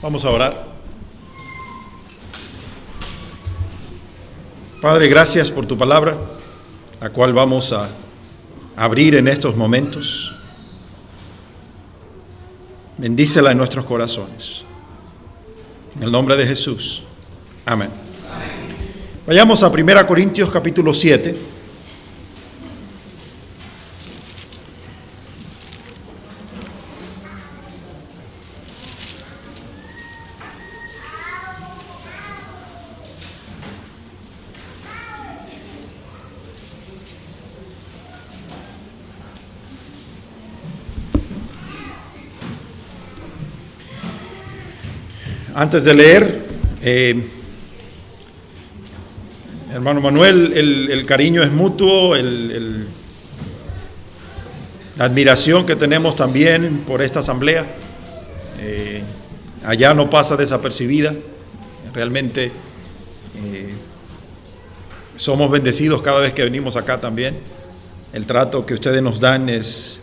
Vamos a orar. Padre, gracias por tu palabra, la cual vamos a abrir en estos momentos. Bendícela en nuestros corazones. En el nombre de Jesús. Amén. Vayamos a 1 Corintios capítulo 7. Antes de leer, hermano Manuel, el cariño es mutuo, la admiración que tenemos también por esta asamblea, allá no pasa desapercibida. Realmente somos bendecidos cada vez que venimos acá también. El trato que ustedes nos dan es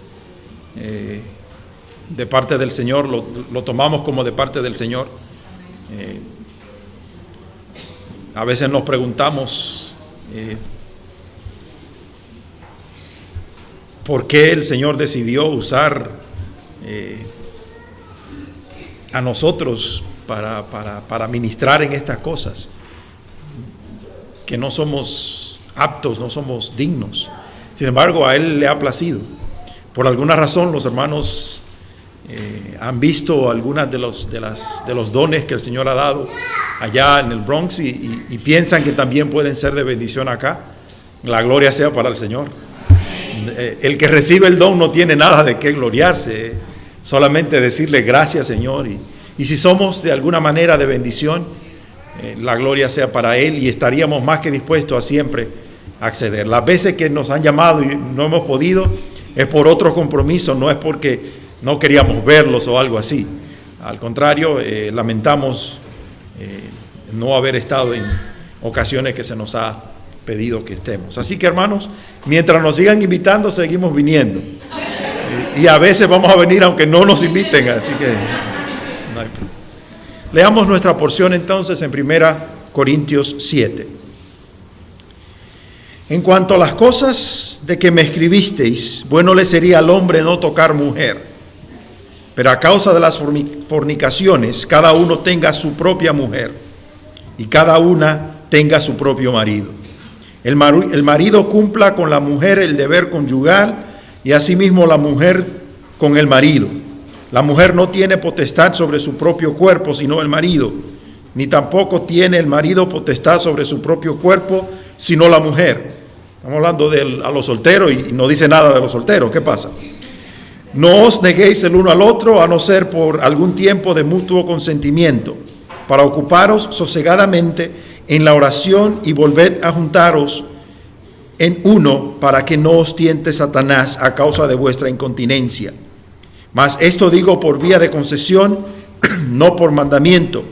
de parte del Señor, lo tomamos como de parte del Señor. A veces nos preguntamos por qué el Señor decidió usar a nosotros para ministrar en estas cosas, que no somos aptos, no somos dignos. Sin embargo, a Él le ha placido. Por alguna razón, los hermanos han visto algunas de los dones que el Señor ha dado allá en el Bronx y piensan que también pueden ser de bendición acá. La gloria sea para el Señor. El que recibe el don no tiene nada de qué gloriarse, solamente decirle gracias, Señor, y si somos de alguna manera de bendición, la gloria sea para Él, y estaríamos más que dispuestos a siempre acceder. Las veces que nos han llamado y no hemos podido es por otro compromiso, no es porque no queríamos verlos o algo así. Al contrario, lamentamos no haber estado en ocasiones que se nos ha pedido que estemos. Así que, hermanos, mientras nos sigan invitando, seguimos viniendo. Y a veces vamos a venir aunque no nos inviten, así que no hay problema. Leamos nuestra porción entonces en 1 Corintios 7. En cuanto a las cosas de que me escribisteis, bueno le sería al hombre no tocar mujer. Pero a causa de las fornicaciones, cada uno tenga su propia mujer, y cada una tenga su propio marido. El marido cumpla con la mujer el deber conyugal, y asimismo la mujer con el marido. La mujer no tiene potestad sobre su propio cuerpo, sino el marido, ni tampoco tiene el marido potestad sobre su propio cuerpo, sino la mujer. Estamos hablando a los solteros y no dice nada de los solteros. ¿Qué pasa? No os neguéis el uno al otro, a no ser por algún tiempo de mutuo consentimiento, para ocuparos sosegadamente en la oración, y volved a juntaros en uno, para que no os tiente Satanás a causa de vuestra incontinencia. Mas esto digo por vía de concesión, no por mandamiento.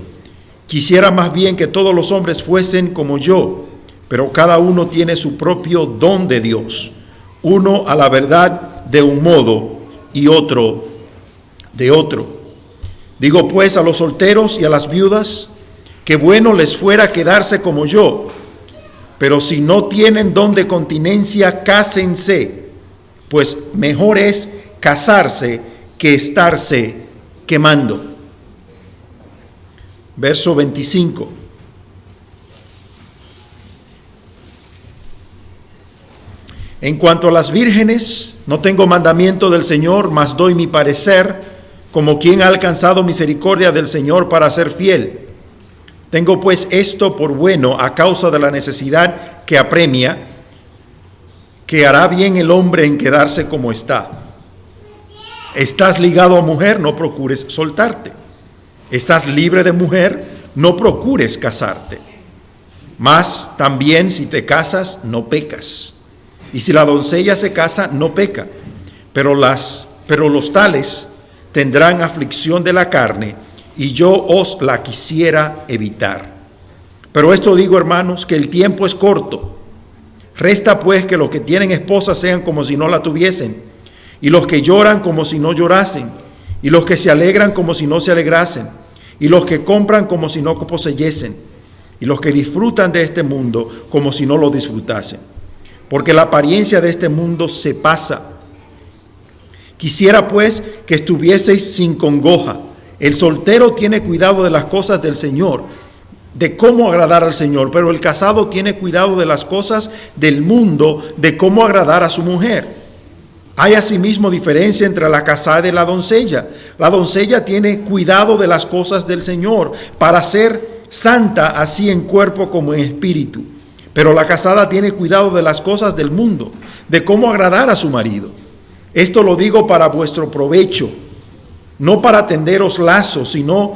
Quisiera más bien que todos los hombres fuesen como yo, pero cada uno tiene su propio don de Dios, uno a la verdad de un modo y otro de otro. Digo pues a los solteros y a las viudas, que bueno les fuera quedarse como yo, pero si no tienen don de continencia, cásense, pues mejor es casarse que estarse quemando. Verso 25. En cuanto a las vírgenes, no tengo mandamiento del Señor, mas doy mi parecer, como quien ha alcanzado misericordia del Señor para ser fiel. Tengo pues esto por bueno a causa de la necesidad que apremia, que hará bien el hombre en quedarse como está. Estás ligado a mujer, no procures soltarte. Estás libre de mujer, no procures casarte. Mas también si te casas, no pecas. Y si la doncella se casa, no peca, pero los tales tendrán aflicción de la carne, y yo os la quisiera evitar. Pero esto digo, hermanos, que el tiempo es corto. Resta pues que los que tienen esposa sean como si no la tuviesen, y los que lloran como si no llorasen, y los que se alegran como si no se alegrasen, y los que compran como si no poseyesen, y los que disfrutan de este mundo como si no lo disfrutasen. Porque la apariencia de este mundo se pasa. Quisiera pues que estuvieseis sin congoja. El soltero tiene cuidado de las cosas del Señor, de cómo agradar al Señor, pero el casado tiene cuidado de las cosas del mundo, de cómo agradar a su mujer. Hay asimismo diferencia entre la casada y la doncella. La doncella tiene cuidado de las cosas del Señor para ser santa así en cuerpo como en espíritu. Pero la casada tiene cuidado de las cosas del mundo, de cómo agradar a su marido. Esto lo digo para vuestro provecho, no para tenderos lazos, sino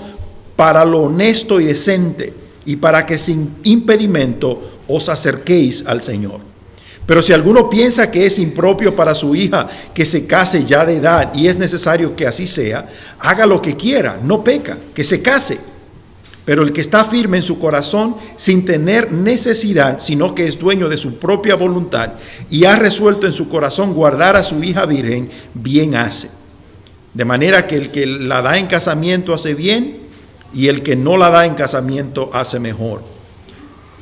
para lo honesto y decente, y para que sin impedimento os acerquéis al Señor. Pero si alguno piensa que es impropio para su hija que se case ya de edad, y es necesario que así sea, haga lo que quiera, no peca, que se case. Pero el que está firme en su corazón, sin tener necesidad, sino que es dueño de su propia voluntad, y ha resuelto en su corazón guardar a su hija virgen, bien hace. De manera que el que la da en casamiento hace bien, y el que no la da en casamiento hace mejor.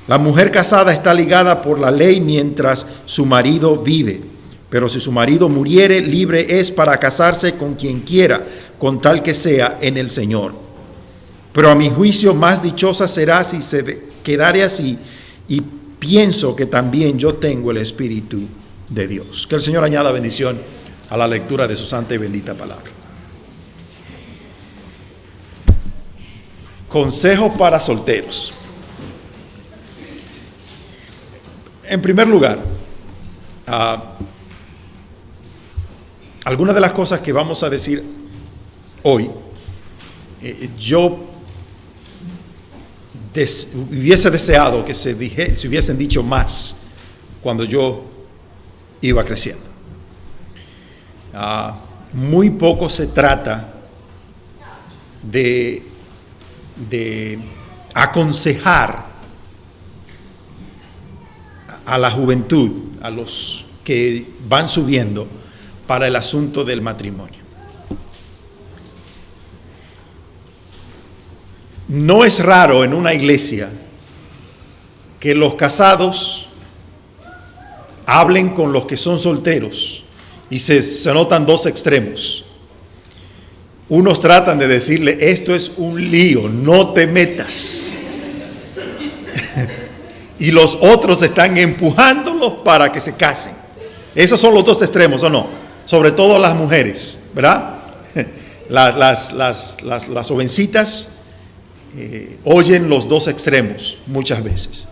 La mujer casada está ligada por la ley mientras su marido vive, pero si su marido muriere, libre es para casarse con quien quiera, con tal que sea en el Señor. Pero a mi juicio más dichosa será si se quedare así, y pienso que también yo tengo el Espíritu de Dios. Que el Señor añada bendición a la lectura de su santa y bendita palabra. Consejo para solteros. En primer lugar, algunas de las cosas que vamos a decir hoy, yo hubiese deseado que se hubiesen dicho más cuando yo iba creciendo. Muy poco se trata de aconsejar a la juventud, a los que van subiendo para el asunto del matrimonio. No es raro en una iglesia que los casados hablen con los que son solteros y se notan dos extremos. Unos tratan de decirle, esto es un lío, no te metas. Y los otros están empujándolos para que se casen. Esos son los dos extremos, ¿o no? Sobre todo las mujeres, ¿verdad? Las jovencitas oyen los dos extremos muchas veces.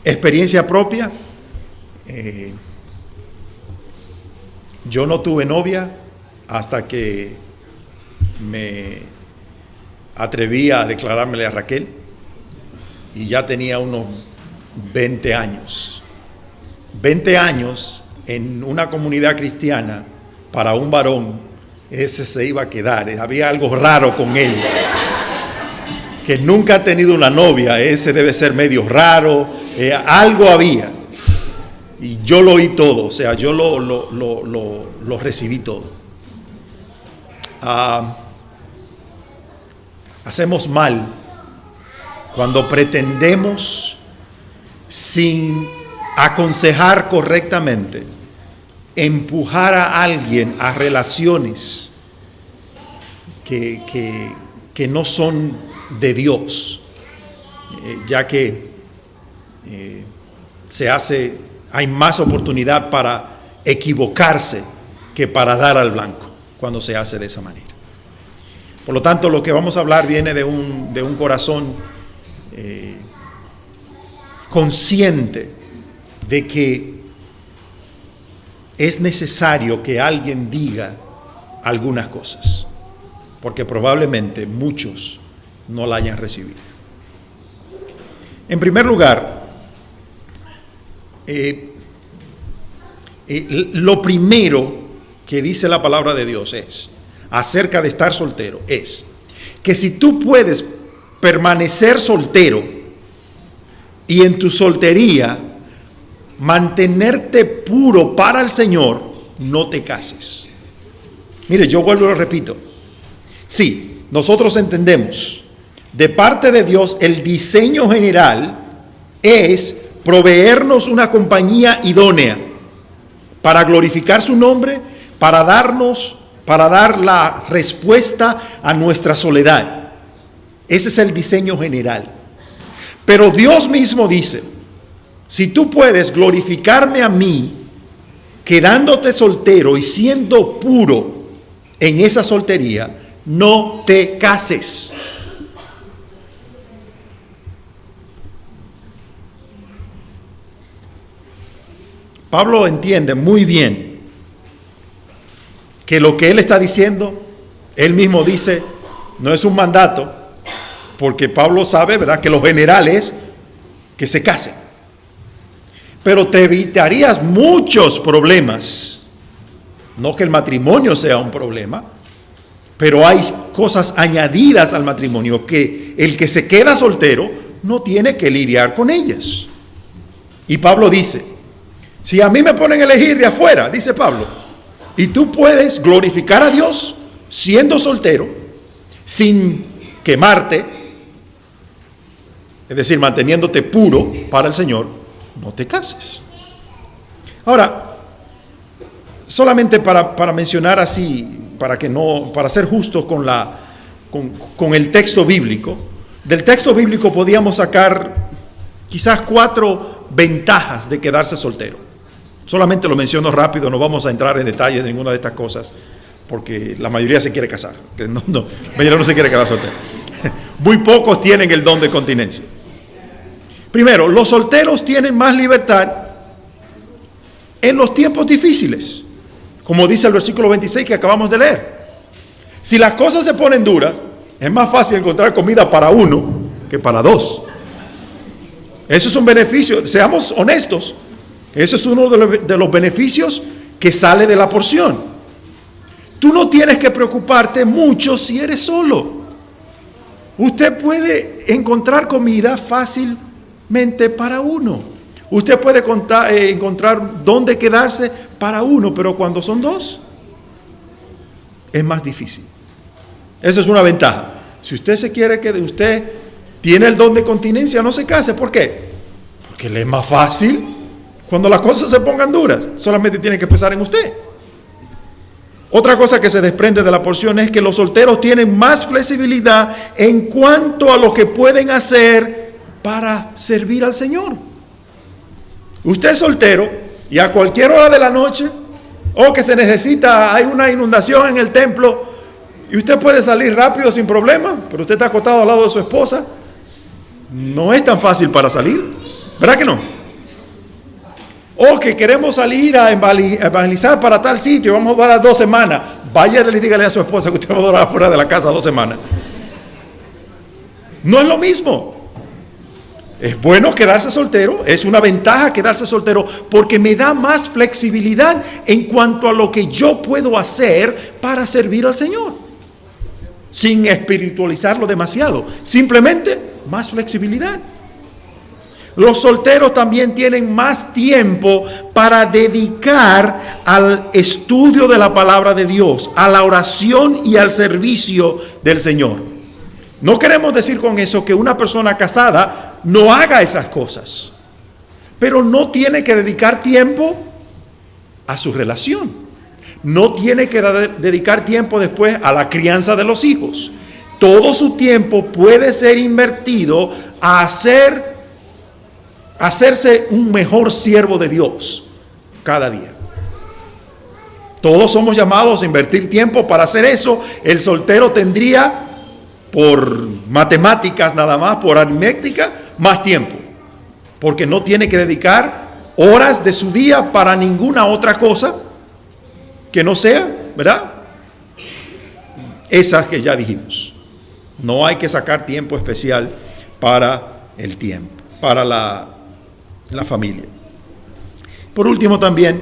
Experiencia propia. Yo no tuve novia hasta que me atreví a declarármele a Raquel, y ya tenía unos 20 años. 20 años en una comunidad cristiana, para un varón, ese se iba a quedar. Había algo raro con él. Que nunca ha tenido una novia, ese debe ser medio raro. Algo había. Y yo lo oí todo, o sea, yo lo recibí todo. Hacemos mal cuando pretendemos, sin aconsejar correctamente, empujar a alguien a relaciones que no son de Dios, ya que hay más oportunidad para equivocarse que para dar al blanco cuando se hace de esa manera. Por lo tanto, lo que vamos a hablar viene de un corazón consciente de que es necesario que alguien diga algunas cosas, porque probablemente muchos no la hayan recibido. En primer lugar, lo primero que dice la palabra de Dios es, acerca de estar soltero, es que si tú puedes permanecer soltero y en tu soltería mantenerte puro para el Señor, no te cases. Mire, yo vuelvo y lo repito. Sí, nosotros entendemos, de parte de Dios, el diseño general es proveernos una compañía idónea para glorificar su nombre, para dar la respuesta a nuestra soledad. Ese es el diseño general. Pero Dios mismo dice, si tú puedes glorificarme a mí, quedándote soltero y siendo puro en esa soltería, no te cases. Pablo entiende muy bien que lo que él está diciendo, él mismo dice, no es un mandato, porque Pablo sabe, ¿verdad?, que lo general es que se casen. Pero te evitarías muchos problemas. No que el matrimonio sea un problema, pero hay cosas añadidas al matrimonio que el que se queda soltero no tiene que lidiar con ellas. Y Pablo dice, si a mí me ponen a elegir de afuera, dice Pablo, y tú puedes glorificar a Dios siendo soltero, sin quemarte, es decir, manteniéndote puro para el Señor, no te cases. Ahora, solamente para mencionar así, para ser justo con el texto bíblico, del texto bíblico podíamos sacar quizás 4 ventajas de quedarse soltero. Solamente lo menciono rápido, no vamos a entrar en detalle de ninguna de estas cosas, porque la mayoría se quiere casar. La mayoría no se quiere quedar soltero. Muy pocos tienen el don de continencia. Primero, los solteros tienen más libertad en los tiempos difíciles, como dice el versículo 26 que acabamos de leer. Si las cosas se ponen duras, es más fácil encontrar comida para uno que para 2. Eso es un beneficio, seamos honestos. Eso es uno de los beneficios que sale de la porción. Tú no tienes que preocuparte mucho si eres solo. Usted puede encontrar comida fácilmente para uno. Usted puede encontrar dónde quedarse para uno, pero cuando son 2, es más difícil. Esa es una ventaja. Si usted usted tiene el don de continencia, no se case. ¿Por qué? Porque le es más fácil. Cuando las cosas se pongan duras, solamente tiene que pensar en usted. Otra cosa que se desprende de la porción es que los solteros tienen más flexibilidad en cuanto a lo que pueden hacer para servir al Señor. Usted es soltero y a cualquier hora de la noche, o que se necesita, hay una inundación en el templo, y usted puede salir rápido sin problema, pero usted está acostado al lado de su esposa, no es tan fácil para salir, ¿verdad que no? O que queremos salir a evangelizar para tal sitio, vamos a durar 2 semanas. Váyale y dígale a su esposa que usted va a durar fuera de la casa 2 semanas. No es lo mismo. Es bueno quedarse soltero, es una ventaja quedarse soltero, porque me da más flexibilidad en cuanto a lo que yo puedo hacer para servir al Señor. Sin espiritualizarlo demasiado, simplemente más flexibilidad. Los solteros también tienen más tiempo para dedicar al estudio de la palabra de Dios, a la oración y al servicio del Señor. No queremos decir con eso que una persona casada no haga esas cosas, pero no tiene que dedicar tiempo a su relación. No tiene que dedicar tiempo después a la crianza de los hijos. Todo su tiempo puede ser invertido a hacerse un mejor siervo de Dios cada día. Todos somos llamados a invertir tiempo para hacer eso. El soltero tendría, por matemáticas nada más, por aritmética, más tiempo, porque no tiene que dedicar horas de su día para ninguna otra cosa que no sea, ¿verdad?, esas que ya dijimos. No hay que sacar tiempo especial para el tiempo, para la familia. Por último también,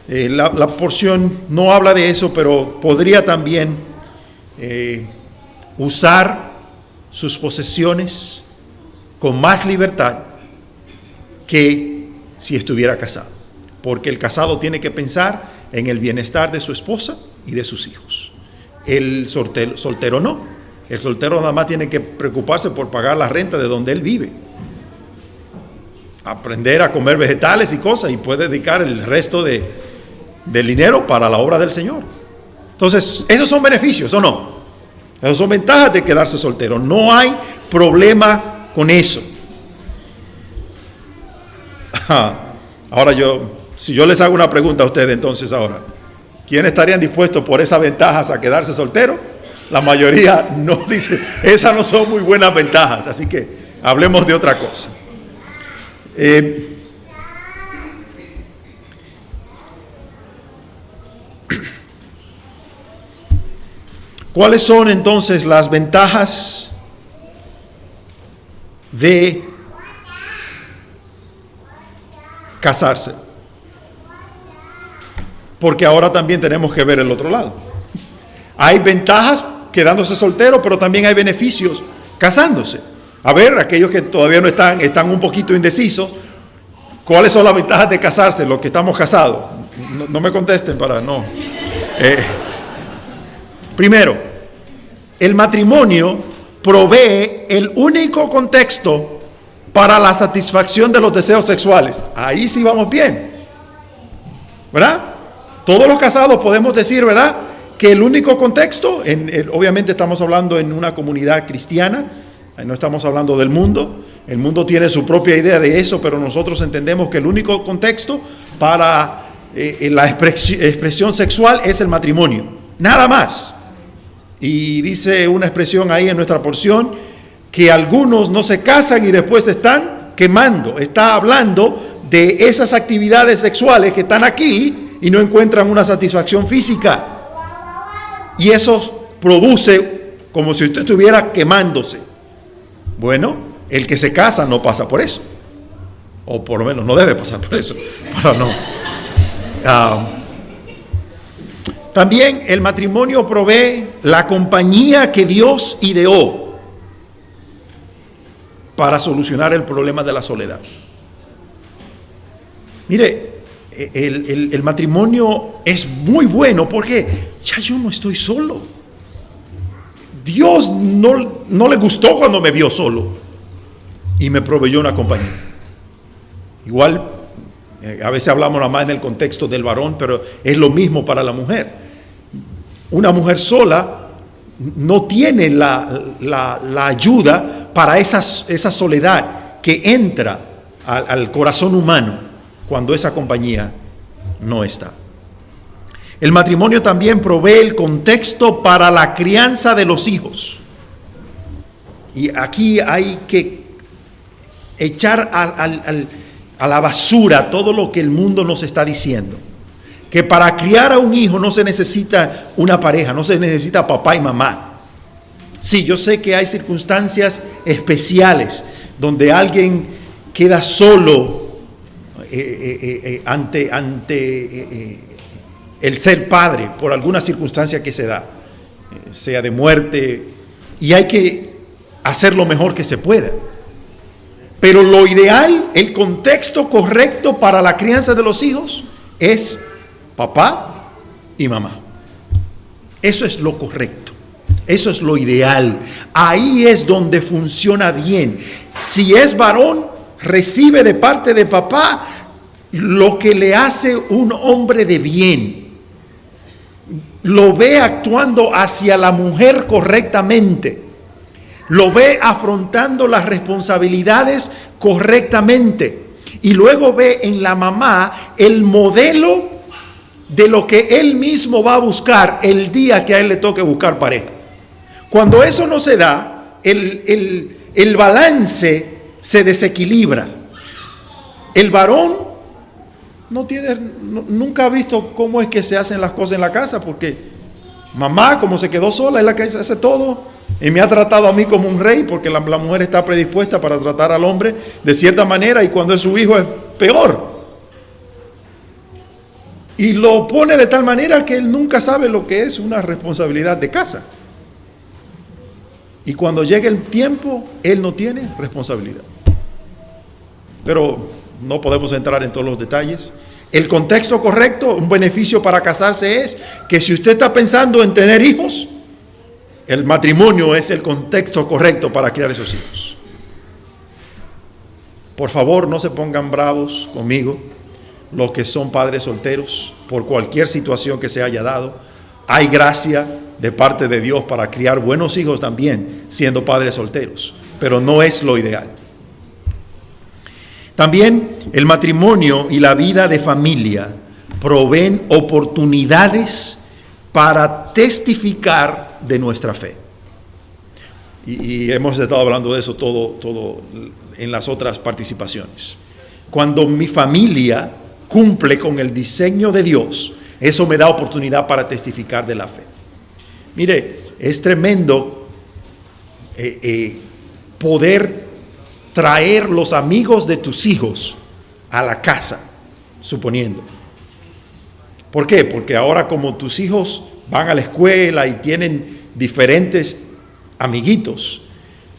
la porción no habla de eso, pero podría también usar sus posesiones con más libertad que si estuviera casado, porque el casado tiene que pensar en el bienestar de su esposa y de sus hijos. El soltero no. El soltero nada más tiene que preocuparse por pagar la renta de donde él vive. Aprender a comer vegetales y cosas, y puede dedicar el resto del dinero para la obra del Señor. Entonces, esos son beneficios, ¿o no? Esas son ventajas de quedarse soltero. No hay problema con eso. Ahora si yo les hago una pregunta a ustedes entonces ahora, ¿quiénes estarían dispuestos por esas ventajas a quedarse soltero? La mayoría no dice, esas no son muy buenas ventajas, así que hablemos de otra cosa. ¿Cuáles son entonces las ventajas de casarse? Porque ahora también tenemos que ver el otro lado. Hay ventajas quedándose soltero, pero también hay beneficios casándose. A ver, aquellos que todavía no están un poquito indecisos, ¿cuáles son las ventajas de casarse, los que estamos casados? No me contesten para no. Primero, el matrimonio provee el único contexto para la satisfacción de los deseos sexuales. Ahí sí vamos bien, ¿verdad? Todos los casados podemos decir, ¿verdad?, que el único contexto, obviamente estamos hablando en una comunidad cristiana, no estamos hablando del mundo. El mundo tiene su propia idea de eso, pero nosotros entendemos que el único contexto para la expresión sexual es el matrimonio, nada más. Y dice una expresión ahí en nuestra porción, que algunos no se casan y después se están quemando. Está hablando de esas actividades sexuales que están aquí y no encuentran una satisfacción física. Y eso produce como si usted estuviera quemándose. Bueno, el que se casa no pasa por eso. O por lo menos no debe pasar por eso. Pero no. También el matrimonio provee la compañía que Dios ideó para solucionar el problema de la soledad. Mire, el matrimonio es muy bueno porque ya yo no estoy solo. Dios no le gustó cuando me vio solo y me proveyó una compañía. Igual, a veces hablamos nada más en el contexto del varón, pero es lo mismo para la mujer. Una mujer sola no tiene la ayuda para esa soledad que entra al corazón humano cuando esa compañía no está. El matrimonio también provee el contexto para la crianza de los hijos. Y aquí hay que echar a la basura todo lo que el mundo nos está diciendo. Que para criar a un hijo no se necesita una pareja, no se necesita papá y mamá. Sí, yo sé que hay circunstancias especiales donde alguien queda solo ante el ser padre por alguna circunstancia que se da, sea de muerte, y hay que hacer lo mejor que se pueda. Pero lo ideal, el contexto correcto para la crianza de los hijos es papá y mamá. Eso es lo correcto, eso es lo ideal. Ahí es donde funciona bien. Si es varón, recibe de parte de papá lo que le hace un hombre de bien. Lo ve actuando hacia la mujer correctamente. Lo ve afrontando las responsabilidades correctamente. Y luego ve en la mamá el modelo de lo que él mismo va a buscar el día que a él le toque buscar pareja. Cuando eso no se da, el balance se desequilibra. El varón nunca ha visto cómo es que se hacen las cosas en la casa, porque mamá, como se quedó sola, es la que hace todo y me ha tratado a mí como un rey, porque la mujer está predispuesta para tratar al hombre de cierta manera, y cuando es su hijo es peor. Y lo pone de tal manera que él nunca sabe lo que es una responsabilidad de casa. Y cuando llegue el tiempo, él no tiene responsabilidad. Pero no podemos entrar en todos los detalles. El contexto correcto, un beneficio para casarse es que si usted está pensando en tener hijos, el matrimonio es el contexto correcto para criar esos hijos. Por favor, no se pongan bravos conmigo los que son padres solteros por cualquier situación que se haya dado. Hay gracia de parte de Dios para criar buenos hijos también siendo padres solteros, pero no es lo ideal. También el matrimonio y la vida de familia proveen oportunidades para testificar de nuestra fe. Y hemos estado hablando de eso todo en las otras participaciones. Cuando mi familia cumple con el diseño de Dios, eso me da oportunidad para testificar de la fe. Mire, es tremendo poder traer los amigos de tus hijos a la casa, suponiendo. ¿Por qué? Porque ahora como tus hijos van a la escuela y tienen diferentes amiguitos,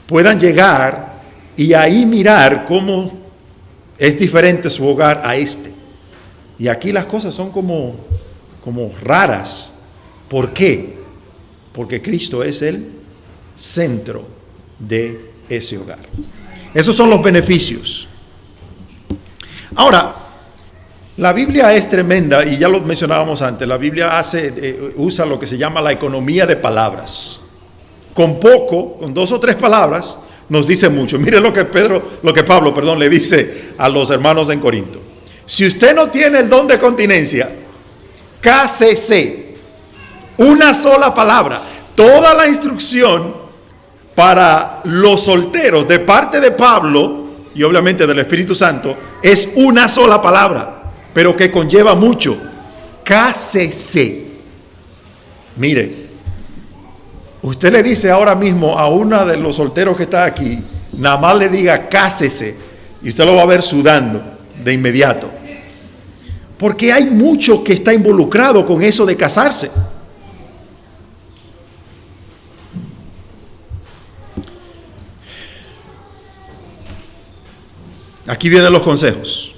puedan llegar y ahí mirar cómo es diferente su hogar a este. Y aquí las cosas son como raras. ¿Por qué? Porque Cristo es el centro de ese hogar. Esos son los beneficios. Ahora, la Biblia es tremenda y ya lo mencionábamos antes. La Biblia usa lo que se llama la economía de palabras. Con 2 o 3 palabras, nos dice mucho. Mire lo que Pablo le dice a los hermanos en Corinto. Si usted no tiene el don de continencia, cásese. Una sola palabra. Toda la instrucción para los solteros de parte de Pablo y obviamente del Espíritu Santo es una sola palabra, pero que conlleva mucho. Cásese. Mire, usted le dice ahora mismo a uno de los solteros que está aquí, nada más le diga cásese y usted lo va a ver sudando de inmediato. Porque hay mucho que está involucrado con eso de casarse. Aquí vienen los consejos.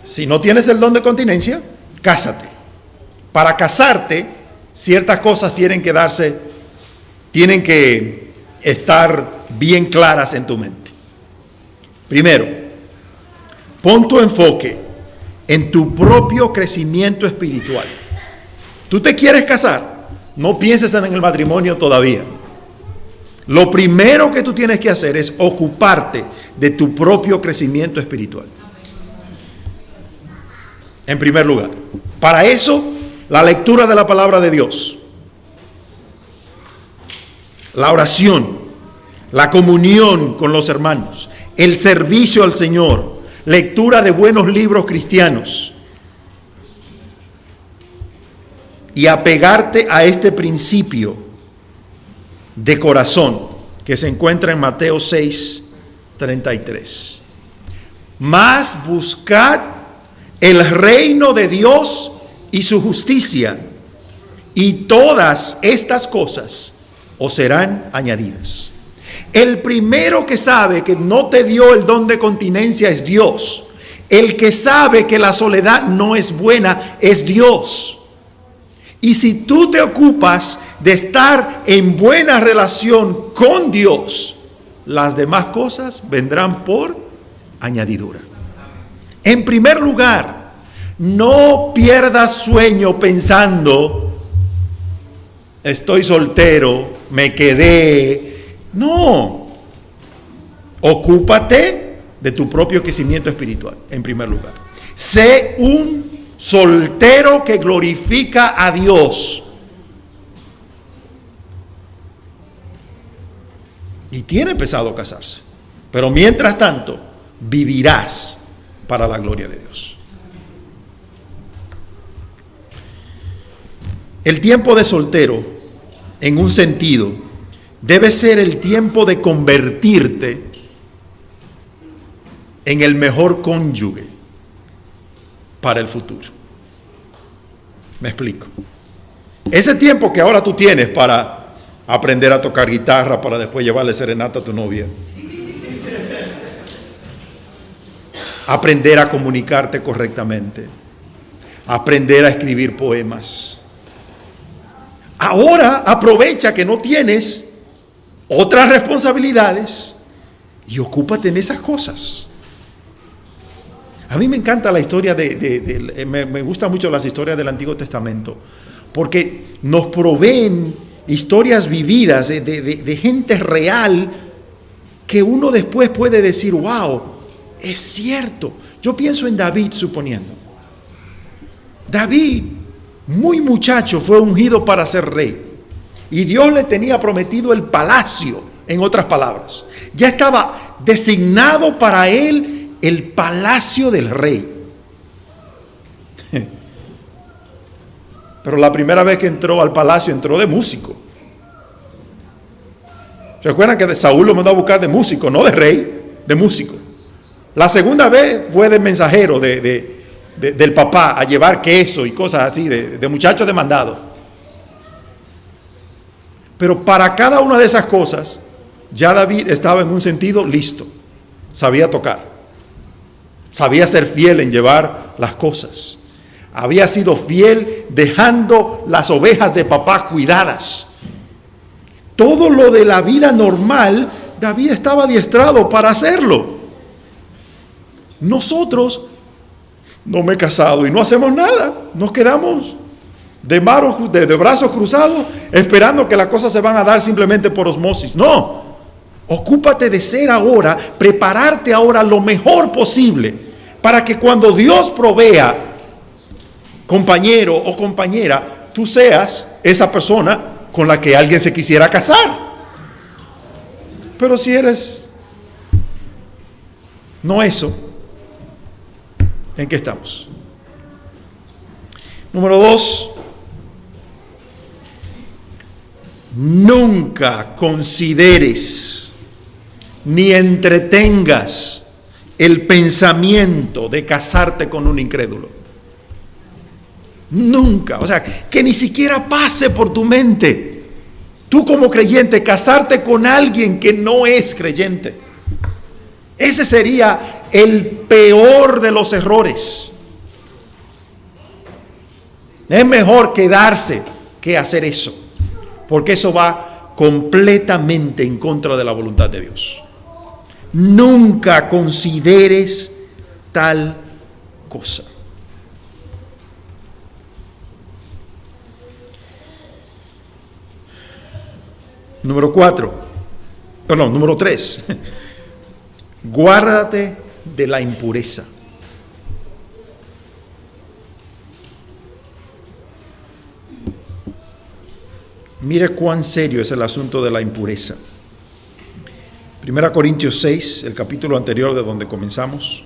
Si no tienes el don de continencia, cásate. Para casarte, ciertas cosas tienen que estar bien claras en tu mente. Primero, pon tu enfoque en tu propio crecimiento espiritual. ¿Tú te quieres casar? No pienses en el matrimonio todavía. Lo primero que tú tienes que hacer es ocuparte de tu propio crecimiento espiritual. En primer lugar. Para eso, la lectura de la palabra de Dios, la oración, la comunión con los hermanos, el servicio al Señor, lectura de buenos libros cristianos y apegarte a este principio de corazón que se encuentra en Mateo 6:33. Mas buscad el reino de Dios y su justicia, y todas estas cosas os serán añadidas. El primero que sabe que no te dio el don de continencia es Dios. El que sabe que la soledad no es buena es Dios. Y si tú te ocupas de estar en buena relación con Dios, las demás cosas vendrán por añadidura. En primer lugar, no pierdas sueño pensando, estoy soltero, me quedé. No, ocúpate de tu propio crecimiento espiritual, en primer lugar. Sé un soltero que glorifica a Dios. Y tiene pesado casarse. Pero mientras tanto, vivirás para la gloria de Dios. El tiempo de soltero, en un sentido, debe ser el tiempo de convertirte en el mejor cónyuge para el futuro. Me explico. Ese tiempo que ahora tú tienes para aprender a tocar guitarra, para después llevarle serenata a tu novia, aprender a comunicarte correctamente, aprender a escribir poemas, Ahora aprovecha que no tienes otras responsabilidades y ocúpate en esas cosas. A mí me encanta la historia me gustan mucho las historias del Antiguo Testamento, porque nos proveen historias vividas de gente real que uno después puede decir, wow, es cierto. Yo pienso en David, suponiendo. David, muy muchacho, fue ungido para ser rey. Y Dios le tenía prometido el palacio, en otras palabras. Ya estaba designado para él el palacio del rey. Pero la primera vez que entró al palacio, entró de músico. ¿Recuerdan que Saúl lo mandó a buscar de músico, no de rey, de músico? La segunda vez fue de mensajero del papá a llevar queso y cosas así, de muchacho demandado. Pero para cada una de esas cosas, ya David estaba en un sentido listo. Sabía tocar. Sabía ser fiel en llevar las cosas. Había sido fiel dejando las ovejas de papá cuidadas. Todo lo de la vida normal, David estaba adiestrado para hacerlo. Nosotros no me he casado y no hacemos nada. Nos quedamos de brazos cruzados esperando que las cosas se van a dar simplemente por osmosis. No, ocúpate de ser ahora, prepararte ahora lo mejor posible para que cuando Dios provea compañero o compañera, tú seas esa persona con la que alguien se quisiera casar. Pero si eres no eso, ¿en qué estamos? Número 2, nunca consideres ni entretengas el pensamiento de casarte con un incrédulo. Nunca, o sea, que ni siquiera pase por tu mente, tú como creyente, casarte con alguien que no es creyente. Ese sería el peor de los errores. Es mejor quedarse que hacer eso, porque eso va completamente en contra de la voluntad de Dios. Nunca consideres tal cosa. Número 3. Guárdate de la impureza. Mire cuán serio es el asunto de la impureza. 1 Corintios 6, el capítulo anterior de donde comenzamos.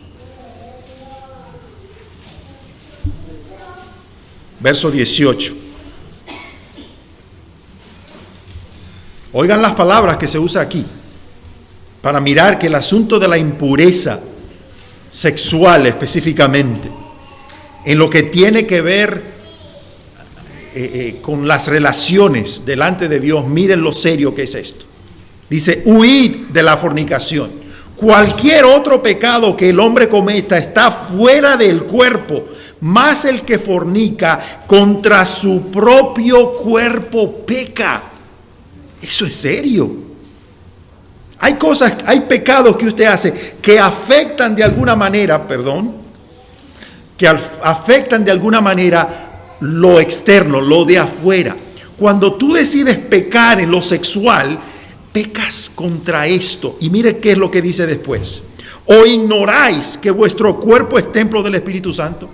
Verso 18. Oigan las palabras que se usa aquí para mirar que el asunto de la impureza sexual específicamente, en lo que tiene que ver con las relaciones delante de Dios, miren lo serio que es esto. Dice, huid de la fornicación. Cualquier otro pecado que el hombre cometa está fuera del cuerpo, más el que fornica contra su propio cuerpo peca. Eso es serio. Hay pecados que usted hace que afectan de alguna manera, afectan de alguna manera lo externo, lo de afuera. Cuando tú decides pecar en lo sexual, pecas contra esto. Y mire qué es lo que dice después. ¿O ignoráis que vuestro cuerpo es templo del Espíritu Santo?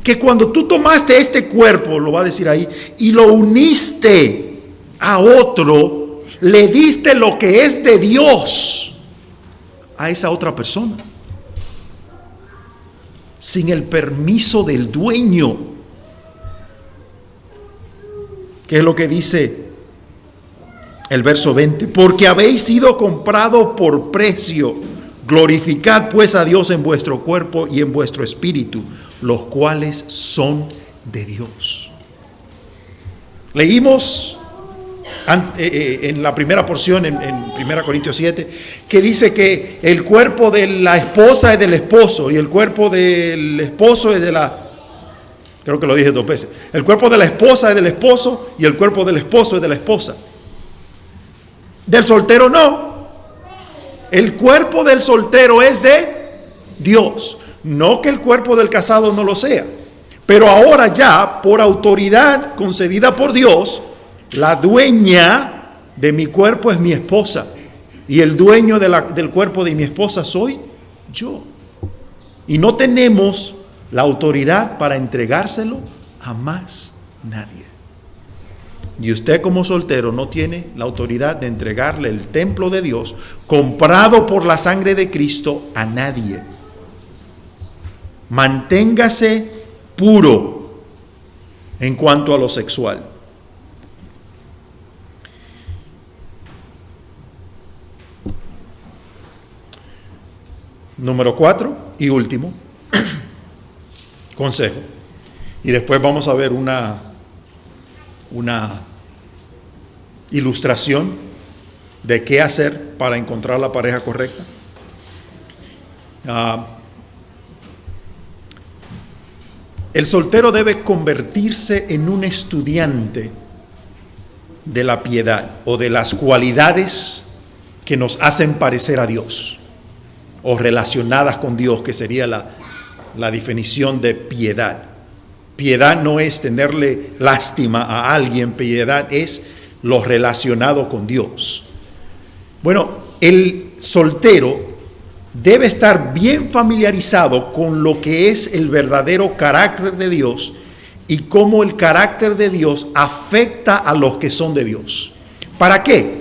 Que cuando tú tomaste este cuerpo, lo va a decir ahí, y lo uniste a otro, le diste lo que es de Dios a esa otra persona, sin el permiso del dueño. ¿Qué es lo que dice el verso 20? Porque habéis sido comprado por precio. Glorificad pues a Dios en vuestro cuerpo y en vuestro espíritu, los cuales son de Dios. Leímos en la primera porción, en 1 Corintios 7, que dice que el cuerpo de la esposa es del esposo y el cuerpo del esposo es de la Creo que lo dije 2 veces. El cuerpo de la esposa es del esposo y el cuerpo del esposo es de la esposa. Del soltero no. El cuerpo del soltero es de Dios. No que el cuerpo del casado no lo sea. Pero ahora ya, por autoridad concedida por Dios, la dueña de mi cuerpo es mi esposa. Y el dueño del cuerpo de mi esposa soy yo. Y no tenemos la autoridad para entregárselo a más nadie. Y usted como soltero no tiene la autoridad de entregarle el templo de Dios, comprado por la sangre de Cristo, a nadie. Manténgase puro en cuanto a lo sexual. Número 4 y último consejo. Y después vamos a ver una ilustración de qué hacer para encontrar la pareja correcta. El soltero debe convertirse en un estudiante de la piedad o de las cualidades que nos hacen parecer a Dios o relacionadas con Dios, que sería la definición de piedad. Piedad no es tenerle lástima a alguien, piedad es lo relacionado con Dios. Bueno, el soltero debe estar bien familiarizado con lo que es el verdadero carácter de Dios y cómo el carácter de Dios afecta a los que son de Dios. ¿Para qué?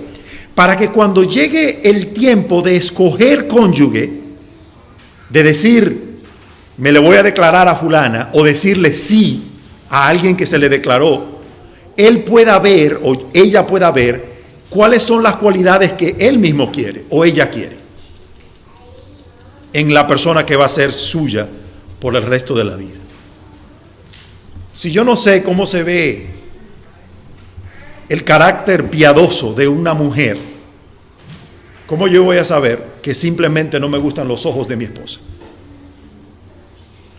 Para que cuando llegue el tiempo de escoger cónyuge, de decir, me le voy a declarar a fulana, o decirle sí a alguien que se le declaró, él pueda ver o ella pueda ver cuáles son las cualidades que él mismo quiere o ella quiere en la persona que va a ser suya por el resto de la vida. Si yo no sé cómo se ve el carácter piadoso de una mujer, ¿cómo yo voy a saber que simplemente no me gustan los ojos de mi esposa?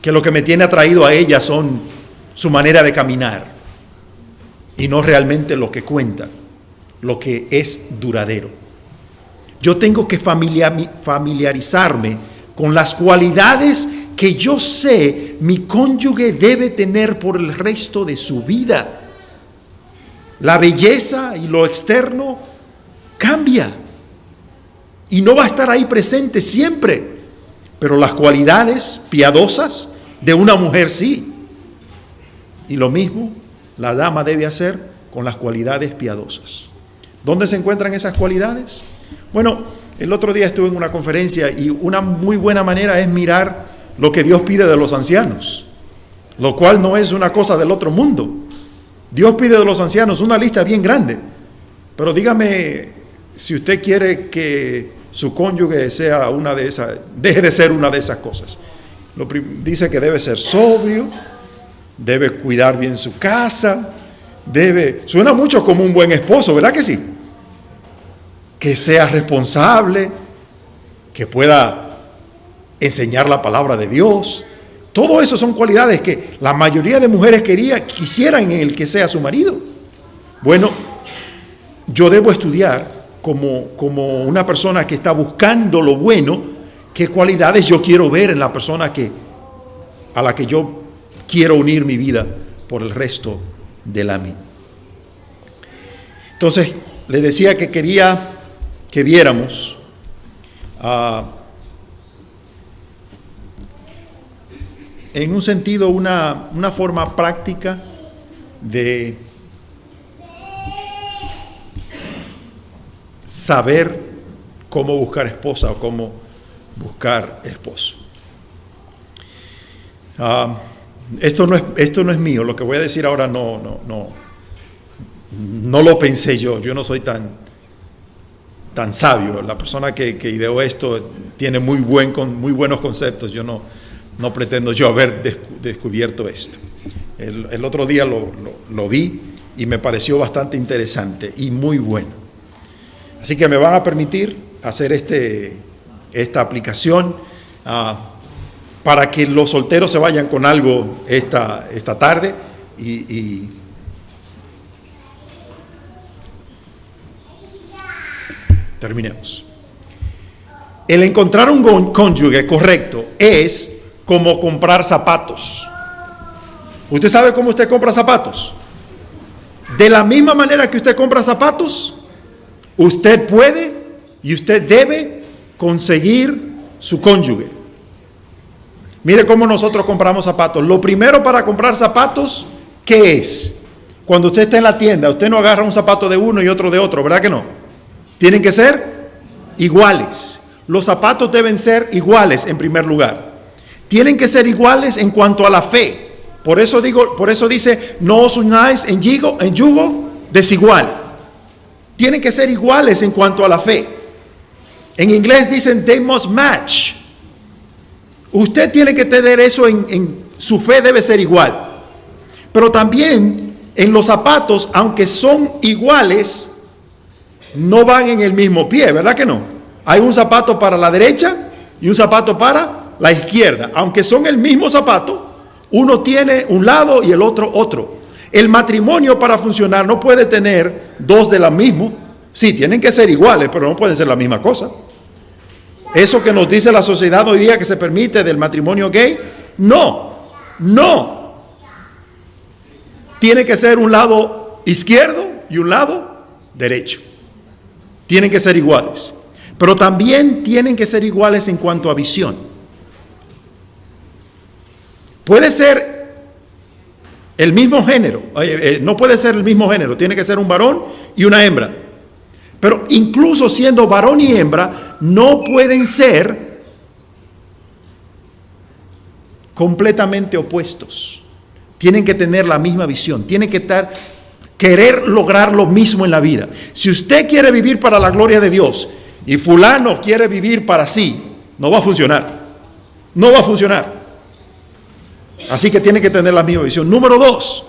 Que lo que me tiene atraído a ella son su manera de caminar y no realmente lo que cuenta, lo que es duradero. Yo tengo que familiarizarme con las cualidades que yo sé mi cónyuge debe tener por el resto de su vida. La belleza y lo externo cambia y no va a estar ahí presente siempre, pero las cualidades piadosas de una mujer sí. Y lo mismo la dama debe hacer con las cualidades piadosas. ¿Dónde se encuentran esas cualidades? Bueno, el otro día estuve en una conferencia y una muy buena manera es mirar lo que Dios pide de los ancianos, lo cual no es una cosa del otro mundo. Dios pide de los ancianos una lista bien grande, pero dígame si usted quiere que su cónyuge sea una de esas, deje de ser una de esas cosas. Dice que debe ser sobrio, debe cuidar bien su casa, suena mucho como un buen esposo, ¿verdad que sí? Que sea responsable, que pueda enseñar la palabra de Dios. Todo eso son cualidades que la mayoría de mujeres quisieran en el que sea su marido. Bueno, yo debo estudiar como una persona que está buscando lo bueno, qué cualidades yo quiero ver en la persona a la que yo quiero unir mi vida por el resto de la vida. Entonces, le decía que quería que viéramos en un sentido una forma práctica de saber cómo buscar esposa o cómo buscar esposo. Esto no es mío, lo que voy a decir ahora no lo pensé yo no soy tan sabio. La persona que ideó esto tiene muy buenos conceptos. Yo no pretendo yo haber descubierto esto. El otro día lo vi y me pareció bastante interesante y muy bueno. Así que me van a permitir hacer esta aplicación para que los solteros se vayan con algo esta tarde y terminemos. El encontrar un cónyuge correcto es como comprar zapatos. ¿Usted sabe cómo usted compra zapatos? De la misma manera que usted compra zapatos, usted puede y usted debe conseguir su cónyuge. Mire cómo nosotros compramos zapatos. Lo primero para comprar zapatos, ¿qué es? Cuando usted está en la tienda, usted no agarra un zapato de uno y otro de otro, ¿verdad que no? Tienen que ser iguales. Los zapatos deben ser iguales en primer lugar. Tienen que ser iguales en cuanto a la fe. Por eso dice, no os unáis en yugo desigual. Tienen que ser iguales en cuanto a la fe. En inglés dicen, they must match. Usted tiene que tener eso su fe debe ser igual. Pero también en los zapatos, aunque son iguales, no van en el mismo pie, ¿verdad que no? Hay un zapato para la derecha y un zapato para la izquierda. Aunque son el mismo zapato, uno tiene un lado y el otro otro. El matrimonio, para funcionar, no puede tener dos de la misma. Sí, tienen que ser iguales, pero no pueden ser la misma cosa. Eso que nos dice la sociedad hoy día que se permite del matrimonio gay, no. Tiene que ser un lado izquierdo y un lado derecho. Tienen que ser iguales. Pero también tienen que ser iguales en cuanto a visión. Puede ser el mismo género, no puede ser el mismo género, tiene que ser un varón y una hembra. Pero incluso siendo varón y hembra, no pueden ser completamente opuestos. Tienen que tener la misma visión, tienen que querer lograr lo mismo en la vida. Si usted quiere vivir para la gloria de Dios y fulano quiere vivir para sí, no va a funcionar. No va a funcionar. Así que tiene que tener la misma visión. Número 2,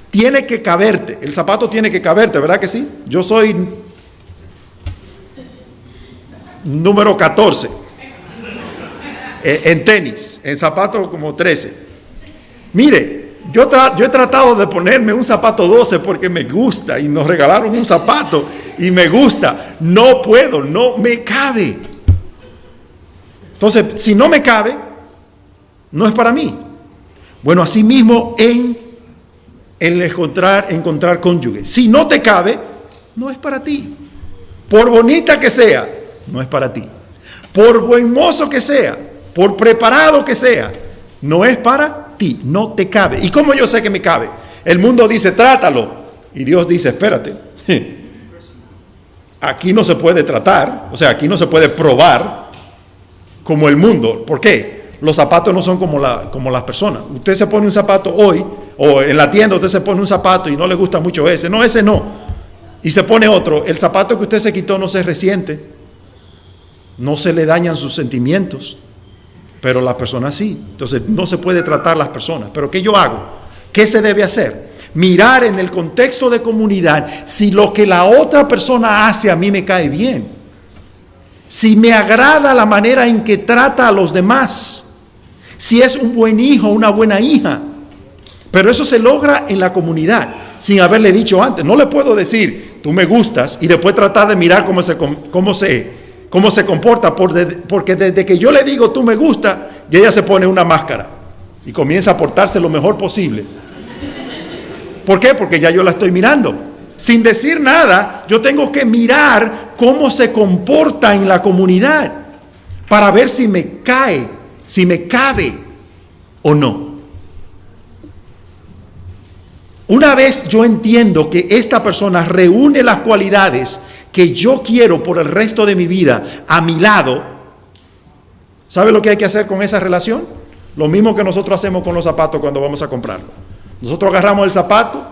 tiene que caberte. El zapato tiene que caberte, ¿verdad que sí? Yo soy número 14 en tenis, en zapato como 13. Mire, yo he tratado de ponerme un zapato 12 porque me gusta y nos regalaron un zapato y me gusta. No puedo, no me cabe. Entonces, si no me cabe, no es para mí. Bueno, así mismo en encontrar cónyuge. Si no te cabe, no es para ti. Por bonita que sea, no es para ti. Por buen mozo que sea, por preparado que sea, no es para ti, no te cabe. ¿Y cómo yo sé que me cabe? El mundo dice, trátalo. Y Dios dice, espérate. Aquí no se puede tratar, o sea, aquí no se puede probar como el mundo. ¿Por qué? Los zapatos no son como las personas. Usted se pone un zapato hoy, o en la tienda usted se pone un zapato y no le gusta mucho ese. No, ese no. Y se pone otro. El zapato que usted se quitó no se resiente. No se le dañan sus sentimientos. Pero las personas sí. Entonces no se puede tratar las personas. ¿Pero qué yo hago? ¿Qué se debe hacer? Mirar en el contexto de comunidad si lo que la otra persona hace a mí me cae bien. Si me agrada la manera en que trata a los demás. Si es un buen hijo, una buena hija. Pero eso se logra en la comunidad, sin haberle dicho antes. No le puedo decir, tú me gustas, y después tratar de mirar cómo se comporta, porque desde que yo le digo, tú me gusta, y ella se pone una máscara y comienza a portarse lo mejor posible. ¿Por qué? Porque ya yo la estoy mirando. Sin decir nada, yo tengo que mirar cómo se comporta en la comunidad para ver si me cae, si me cabe o no. Una vez yo entiendo que esta persona reúne las cualidades que yo quiero por el resto de mi vida a mi lado, ¿sabe lo que hay que hacer con esa relación? Lo mismo que nosotros hacemos con los zapatos cuando vamos a comprarlo. Nosotros agarramos el zapato,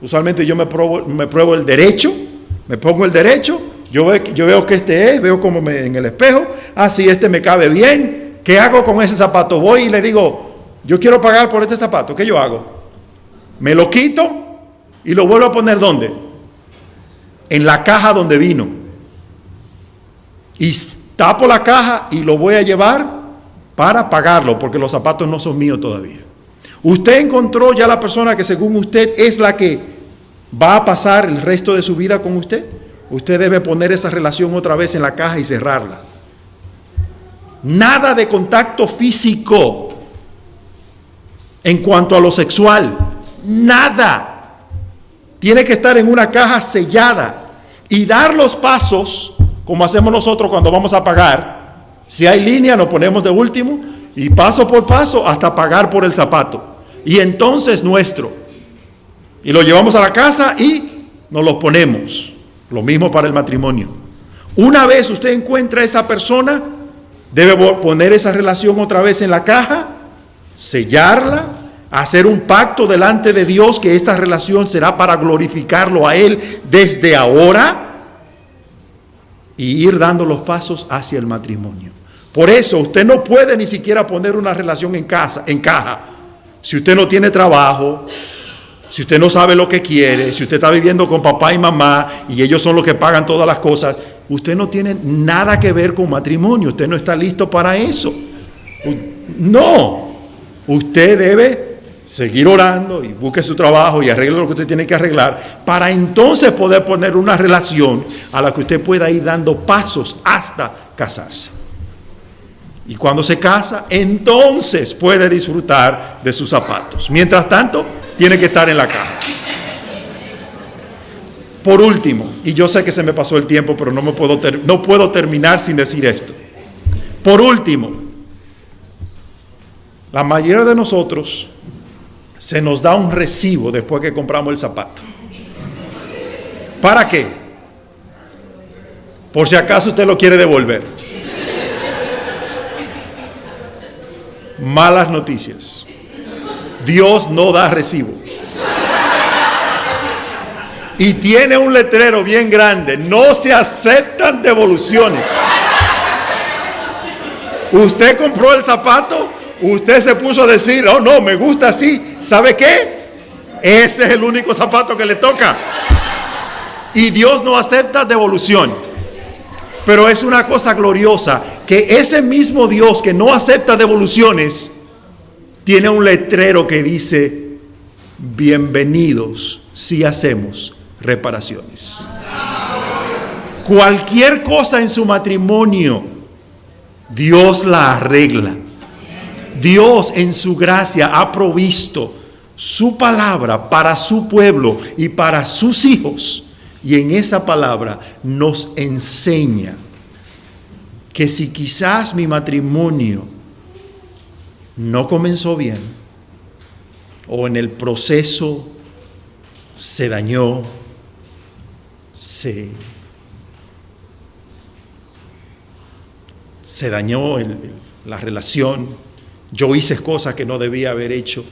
usualmente yo me pruebo el derecho, me pongo el derecho, yo veo que este es, veo como en el espejo, sí, este me cabe bien. ¿Qué hago con ese zapato? Voy y le digo, yo quiero pagar por este zapato. ¿Qué yo hago? Me lo quito y lo vuelvo a poner ¿dónde? En la caja donde vino. Y tapo la caja y lo voy a llevar para pagarlo, porque los zapatos no son míos todavía. Usted encontró ya la persona que según usted es la que va a pasar el resto de su vida con usted. Usted debe poner esa relación otra vez en la caja y cerrarla. Nada de contacto físico en cuanto a lo sexual. Nada. Tiene que estar en una caja sellada y dar los pasos como hacemos nosotros cuando vamos a pagar. Si hay línea, nos ponemos de último y paso por paso hasta pagar por el zapato. Y entonces nuestro. Y lo llevamos a la casa y nos lo ponemos. Lo mismo para el matrimonio. Una vez usted encuentra a esa persona, debe poner esa relación otra vez en la caja, sellarla, hacer un pacto delante de Dios que esta relación será para glorificarlo a Él desde ahora y ir dando los pasos hacia el matrimonio. Por eso usted no puede ni siquiera poner una relación en caja. Si usted no tiene trabajo, si usted no sabe lo que quiere, si usted está viviendo con papá y mamá y ellos son los que pagan todas las cosas, usted no tiene nada que ver con matrimonio, usted no está listo para eso. No, usted debe seguir orando y busque su trabajo y arregle lo que usted tiene que arreglar para entonces poder poner una relación a la que usted pueda ir dando pasos hasta casarse. Y cuando se casa, entonces puede disfrutar de sus zapatos. Mientras tanto, tiene que estar en la caja. Por último, y yo sé que se me pasó el tiempo, pero no puedo terminar sin decir esto. Por último, la mayoría de nosotros se nos da un recibo después que compramos el zapato. ¿Para qué? Por si acaso usted lo quiere devolver. Malas noticias. Dios no da recibo. Y tiene un letrero bien grande: no se aceptan devoluciones. Usted compró el zapato, usted se puso a decir: oh no, me gusta así. ¿Sabe qué? Ese es el único zapato que le toca. Y Dios no acepta devolución. Pero es una cosa gloriosa que ese mismo Dios que no acepta devoluciones tiene un letrero que dice: bienvenidos si hacemos reparaciones. Cualquier cosa en su matrimonio, Dios la arregla. Dios en su gracia ha provisto su palabra para su pueblo y para sus hijos. Y en esa palabra nos enseña que si quizás mi matrimonio no comenzó bien, o en el proceso se dañó, se dañó la relación, yo hice cosas que no debía haber hecho,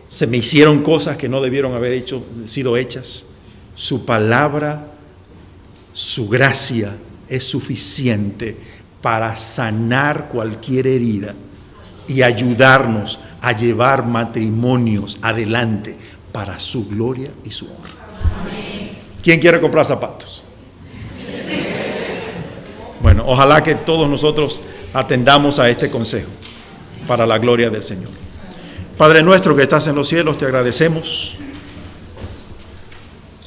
se me hicieron cosas que no debieron haber sido hechas. Su palabra, su gracia es suficiente para sanar cualquier herida y ayudarnos a llevar matrimonios adelante para su gloria y su honra. Amén. ¿Quién quiere comprar zapatos? Bueno, ojalá que todos nosotros atendamos a este consejo para la gloria del Señor. Padre nuestro que estás en los cielos, te agradecemos.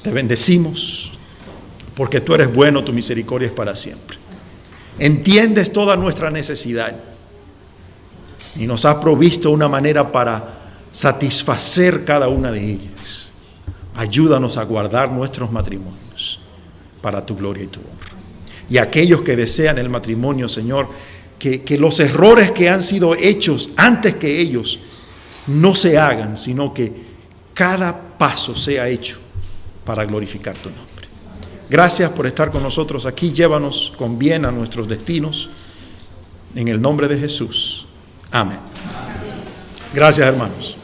Te bendecimos porque tú eres bueno, tu misericordia es para siempre. Entiendes toda nuestra necesidad y nos has provisto una manera para satisfacer cada una de ellas. Ayúdanos a guardar nuestros matrimonios para tu gloria y tu honra. Y aquellos que desean el matrimonio, Señor, que los errores que han sido hechos antes que ellos no se hagan, sino que cada paso sea hecho para glorificar tu nombre. Gracias por estar con nosotros aquí. Llévanos con bien a nuestros destinos. En el nombre de Jesús. Amén. Gracias, hermanos.